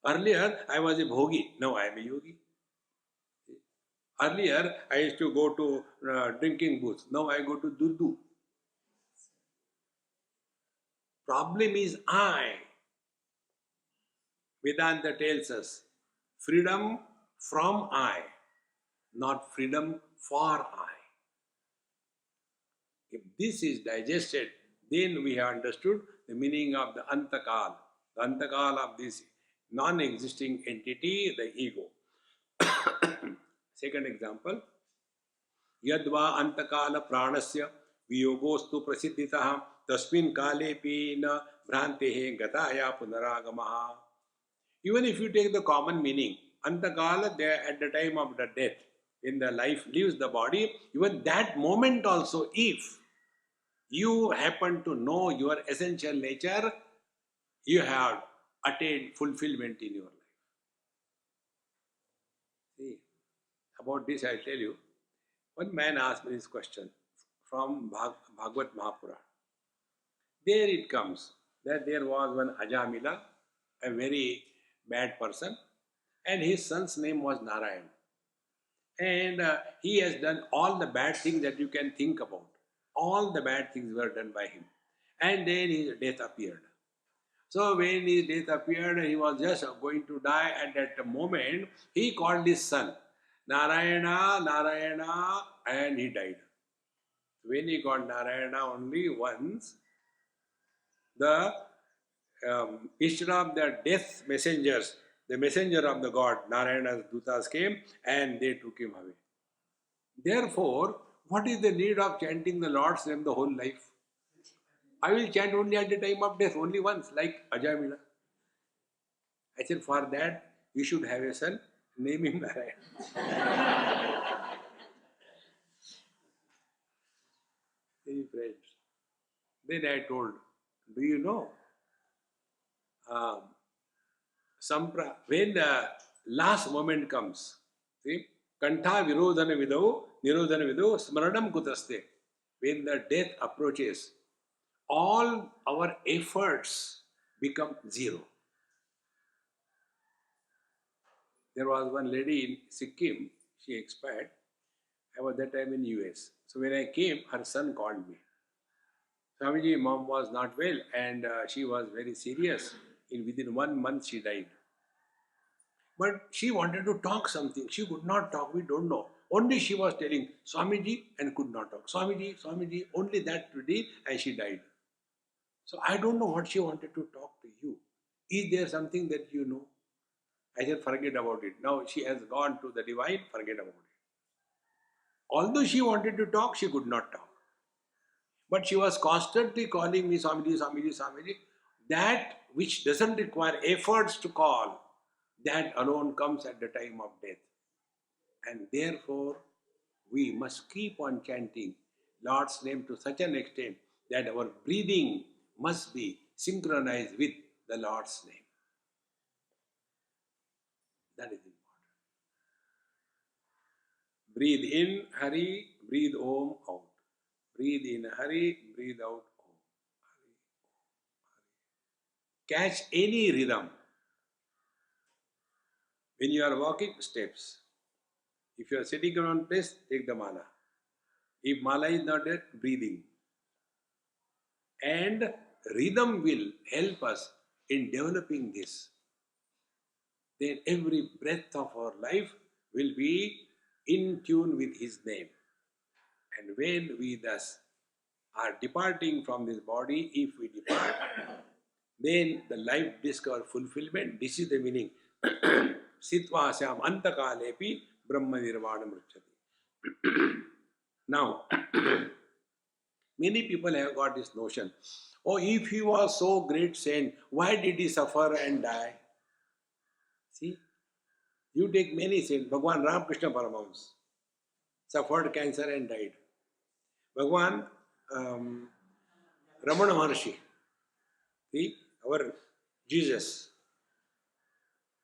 Earlier I was a bhogi, now I am a yogi. Earlier, I used to go to drinking booths. Now I go to Durdu. Problem is I. Vedanta tells us freedom from I, not freedom for I. If this is digested, then we have understood the meaning of the antakal. The antakal of this non-existing entity, the ego. Second example, यद्वा अंतकाल प्राणस्य वियोगोस्तु प्रसिद्धितः तस्मिन् कालेपि न भ्रांतेः गताया पुनरागमः. Even if you take the common meaning, antakala, there at the time of the death, when the life leaves the body, even that moment also, if you happen to know your essential nature, you have attained fulfillment in your life. See, about this I tell you. One man asked me this question from Bhagavad Mahapurana. There it comes that there was one Ajamila, a very bad person, and his son's name was Narayan. And he has done all the bad things that you can think about. All the bad things were done by him. And then his death appeared. So when his death appeared, he was just going to die. At that moment, he called his son, Narayana, Narayana, and he died. When he called Narayana only once, the instead of the death messengers, the messenger of the god, Narayana's Dutas came and they took him away. Therefore, what is the need of chanting the Lord's name the whole life? I will chant only at the time of death, only once, like Ajamila. I said, for that, you should have a son, name him Narayana. Hey friends. Then I told, do you know, when the last moment comes, see, Kantha virodhana vidau smaranam kutaste. When the death approaches, all our efforts become zero. There was one lady in Sikkim, she expired. I was that time in US. So when I came, her son called me. Swamiji, mom was not well and she was very serious. Within 1 month she died. But she wanted to talk something. She could not talk, we don't know. Only she was telling Swamiji and could not talk. Swamiji, Swamiji, only that day and she died. So I don't know what she wanted to talk to you. Is there something that you know? I said, forget about it. Now she has gone to the divine, forget about it. Although she wanted to talk, she could not talk. But she was constantly calling me Swamiji, Swamiji, Swamiji. That which doesn't require efforts to call, that alone comes at the time of death. And therefore, we must keep on chanting Lord's name to such an extent that our breathing must be synchronized with the Lord's name. That is important. Breathe in, Hari, breathe Om out. Breathe in, Hari, breathe out Om. Hari, Om, Hari. Catch any rhythm. When you are walking, steps. If you are sitting in one place, take the mala. If mala is not there, breathing. And rhythm will help us in developing this. Then every breath of our life will be in tune with His name. And when we thus are departing from this body, if we depart, then the life discover fulfillment. This is the meaning. Sitva syam antakalepi brahma nirvana mruchati. Now, many people have got this notion, oh, if he was so great saint, why did he suffer and die? See, you take many saints. Bhagwan Ramakrishna Paramahamsa suffered cancer and died. Bhagwan Ramana Maharshi, see, our Jesus,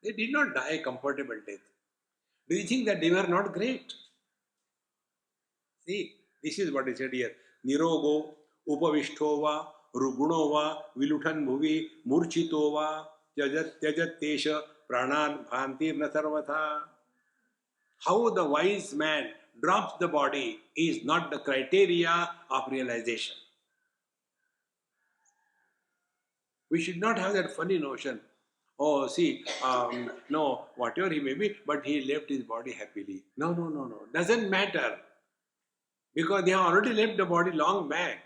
they did not die a comfortable death. Do you think that they were not great? See, this is what is said here. Nirogo, Upavishtova, Rugunova, Viluthan Bhuvi, Murchitova, Tyajat Tesha, Pranan, Bhantir Nasarvatha. How the wise man drops the body is not the criteria of realization. We should not have that funny notion. Oh, see, no, whatever he may be, but he left his body happily. No. Doesn't matter. Because they have already left the body long back.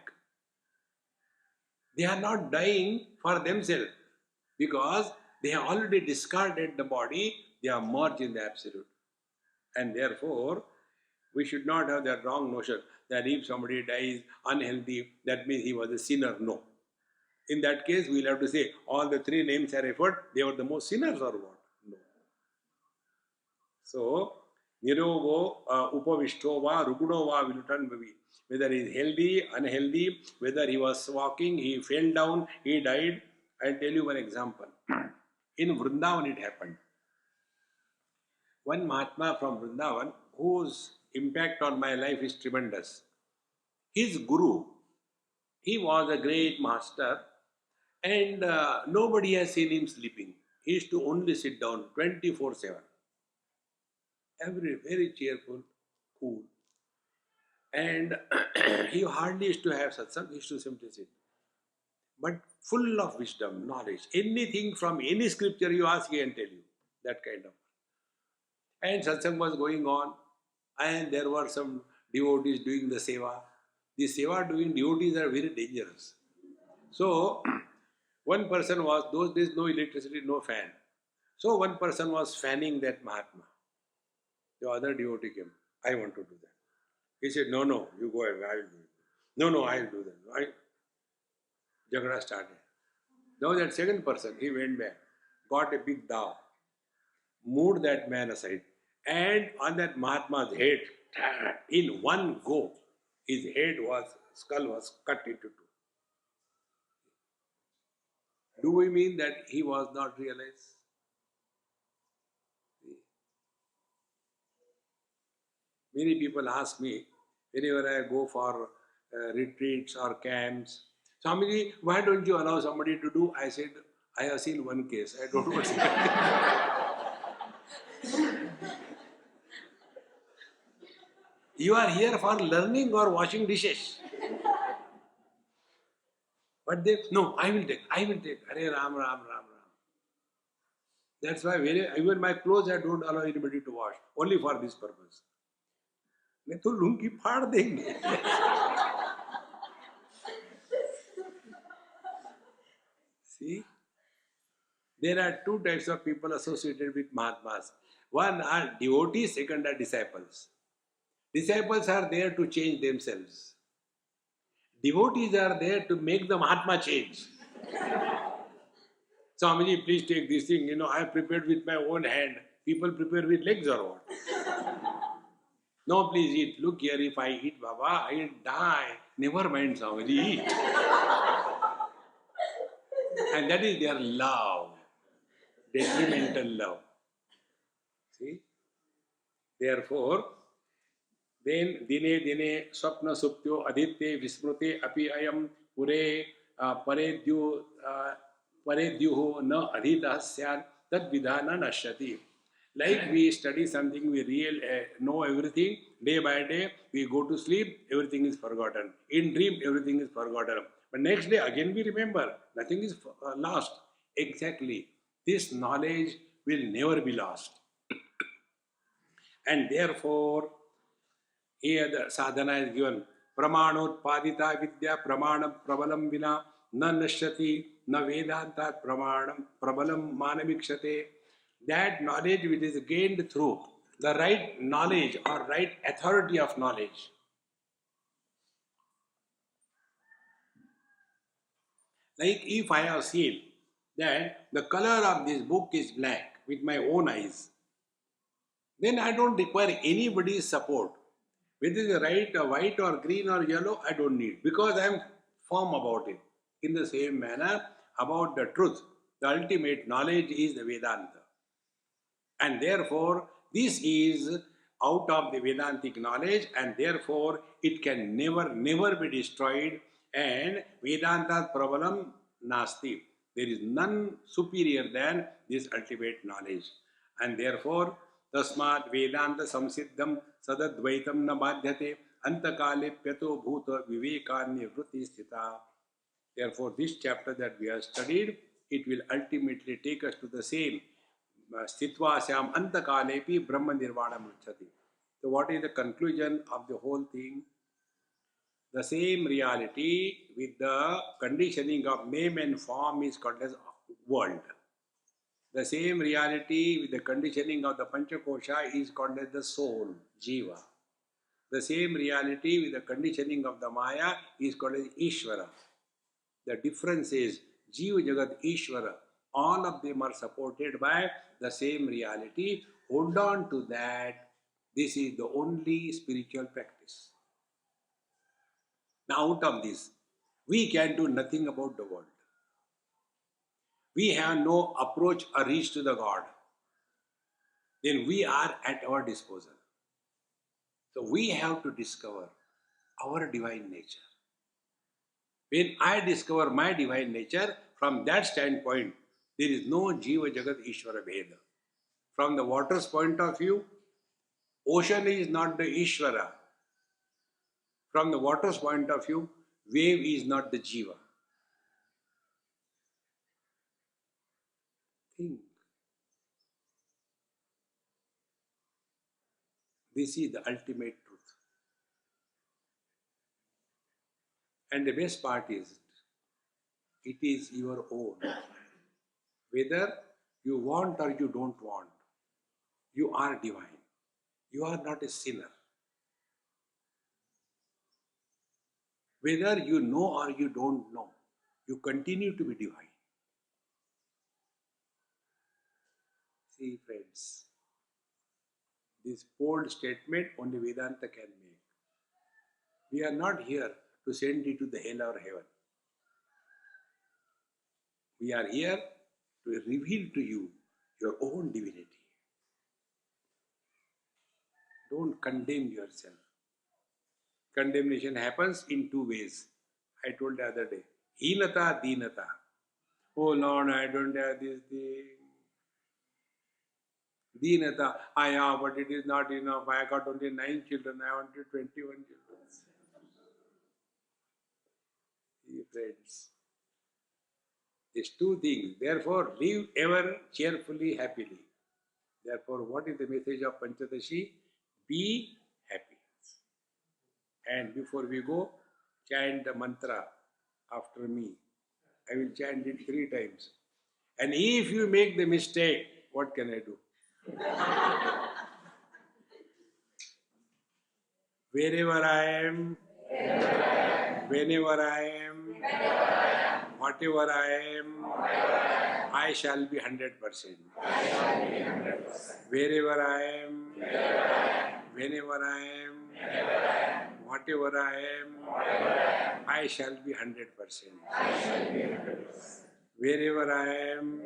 They are not dying for themselves. Because they have already discarded the body, they are merged in the Absolute. And therefore, we should not have that wrong notion that if somebody dies unhealthy, that means he was a sinner. No. In that case, we will have to say, all the three names are referred, they were the most sinners or what? No. So, Nirogo, Upavishtova, Rugunova, Vilutan Bhavi. Whether he is healthy, unhealthy, whether he was walking, he fell down, he died. I'll tell you one example. In Vrindavan it happened. One Mahatma from Vrindavan, whose impact on my life is tremendous. His guru, he was a great master, and nobody has seen him sleeping. He used to only sit down 24/7. Very cheerful, cool. And he hardly used to have satsang, he used to simply sit. But full of wisdom, knowledge. Anything from any scripture you ask, he can tell you. That kind of. And satsang was going on, and there were some devotees doing the seva. The seva doing devotees are very dangerous. So, one person was, those days no electricity, no fan. So, one person was fanning that Mahatma. The other devotee came, I want to do that. He said, no, you go away, I will do it. No, I will do that. Jagara started. Now that second person, he went back, got a big dao, moved that man aside, and on that Mahatma's head, in one go, his skull was cut into two. Do we mean that he was not realized? Many people ask me, whenever I go for retreats or camps, Swamiji, why don't you allow somebody to do? I said, I have seen one case. I don't want to see. You are here for learning or washing dishes. But they, no, I will take. Hare Ram, Ram, Ram, Ram. That's why even my clothes I don't allow anybody to wash, only for this purpose. नहीं तो लुंगी फाड़ देंगे. See, there are two types of people associated with Mahatmas. One are devotees, second are disciples. Disciples are there to change themselves. Devotees are there to make the Mahatma change. Swamiji, please take this thing. I have prepared with my own hand. People prepare with legs or what? No, please eat. Look here, if I eat, Baba, I'll die. Never mind, Swamiji, eat. And that is their love. Detrimental love. See? Therefore, then dine dine swapna suptyo aditye vismrute api ayam pure paredyuho na adhita syat tad vidhana nashyati. Like we study something, we know everything. Day by day, we go to sleep, everything is forgotten. In dream, everything is forgotten. But next day, again we remember, nothing is lost. Exactly. This knowledge will never be lost. And therefore, here the sadhana is given. Pramanotpadita vidya pramanam prabalam vina na nashyati na vedanta pramanam prabalam manamikshate. That knowledge which is gained through the right knowledge or right authority of knowledge. Like if I have seen that the color of this book is black with my own eyes, then I don't require anybody's support. Whether it is right, or white, or green, or yellow, I don't need, because I am firm about it. In the same manner, about the truth, the ultimate knowledge is the Vedanta. And therefore, this is out of the Vedantic knowledge, and therefore it can never be destroyed. And Vedanta Pravalam Nasti. There is none superior than this ultimate knowledge. And therefore, Tasmat Vedanta Samsiddham Sadadvaitam na Badhyate Antakale Pyato Bhuta Vivekanya Vritti Sthita. Therefore, this chapter that we have studied, it will ultimately take us to the same. Sthitvasyam Antakalepi Brahma Nirvana Mrichyati. So, what is the conclusion of the whole thing? The same reality with the conditioning of name and form is called as world. The same reality with the conditioning of the Panchakosha is called as the soul, Jiva. The same reality with the conditioning of the Maya is called as Ishvara. The difference is Jiva Jagat Ishvara. All of them are supported by the same reality. Hold on to that. This is the only spiritual practice. Now, out of this, we can do nothing about the world. We have no approach or reach to the God. Then we are at our disposal. So we have to discover our divine nature. When I discover my divine nature, from that standpoint, there is no Jiva Jagat Ishvara Veda. From the water's point of view, ocean is not the Ishvara. From the water's point of view, wave is not the Jiva. Think. This is the ultimate truth. And the best part is, it is your own. Whether you want or you don't want, you are divine. You are not a sinner. Whether you know or you don't know, you continue to be divine. See, friends, this bold statement only Vedanta can make. We are not here to send you to the hell or heaven. We are here to reveal to you your own divinity. Don't condemn yourself. Condemnation happens in two ways. I told the other day. Hinata, dinata. Oh Lord, I don't have this thing. Dinata, I have, but it is not enough. I got only 9 children. I wanted 21 children. See, friends. These two things. Therefore, live ever cheerfully, happily. Therefore, what is the message of Panchadashi? Be happy. And before we go, chant the mantra after me. I will chant it 3 times. And if you make the mistake, what can I do? Wherever I am, whenever I am, whatever I am, I shall be 100%. Wherever I am, whenever I am, whatever I am, I shall be 100%. Wherever I am,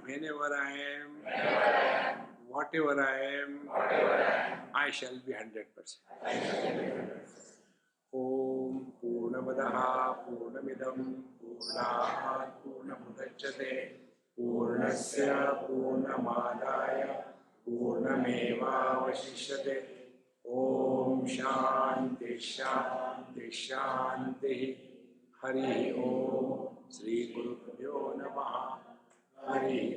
whenever I am, whatever I am, I shall be 100%. Om Purnamadaha Purnamidam Purnat Purnamudachyate Purnasya Purnamadaya Purnamevavashishyate. Om Shanti Shanti Shanti. Hari Om Sri Gurubhyo Namaha. Hari